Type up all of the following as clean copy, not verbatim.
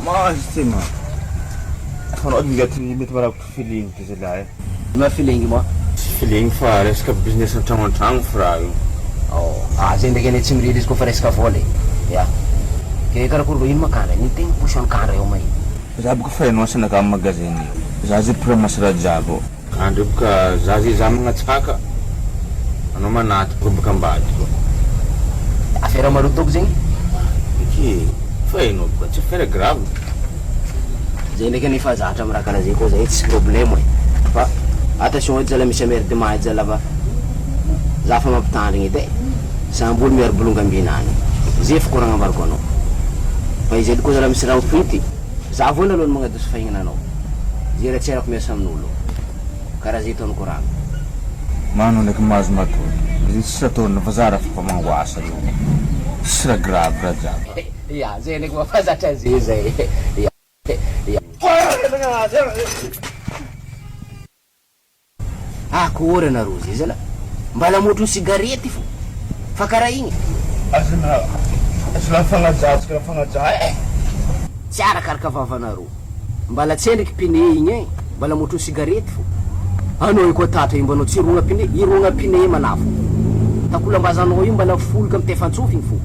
Maazz ty ma. Fanao mety mety marako feeling ty zalahy. Ma feeling mo? Feeling fa resaka business an-tragno fra io. Zay ndraiky ane tsy mirily izy koa fa resaka vola ya. Ke karakory ino makandra ny tegna position kandra eo mai. Za boka fa hainao sanaka amin'ny magazine io. Za zay promesse raha jiaby io. Kandra boka za zay za magnatsaka. Anao manaty boka ambady koa. Affaire marotoko zegny? Eke, fa hainao boka tsy affaire grave. Zay ndraiky ane fa zatra amin'ny raha karaha zay koa zay tsy problème fa attention edy zala misy amerdement edy zala fa za fa mampitandrigny edy sambolo miaro bolongam-binany zay fikoragna ambariko anao fa izy edy koa zala misy raha mifity za voana aloha magnadoso fahignananao zay raha tsy arako miasa amin'olo karaha zay taonako raha Mano ndraiky mahazo matory. Izy tsy ataonao fa za raha fa mangoasa io. Tsy raha grave raha jiaby. Ya zay ndraiky fa zatra zay zay ya. Kory anareo zay zala mbala motro sigarety fo fa karaha igny Azona fagnaja tsy arakaraka vavanareo mbala tsy ndraiky pine igny e mbala motro sigarety fo anao koa tatra mbanao tsy irogna pine irogna pine manafo takolambazanao io mbala foloka mitefantsofigny fo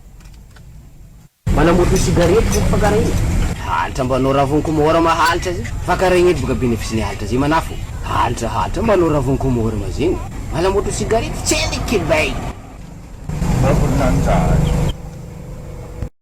mbala motro sigarety fo fa karaha igny halitra mbanao ravonkomora mahalitra zay fa karaha igny edy boka bénéfice-ny halitra zay manafo halitra mbanao ravonkomora ma zegny mbala motro sigarety tsy ndraiky kivay Mavolonanjary.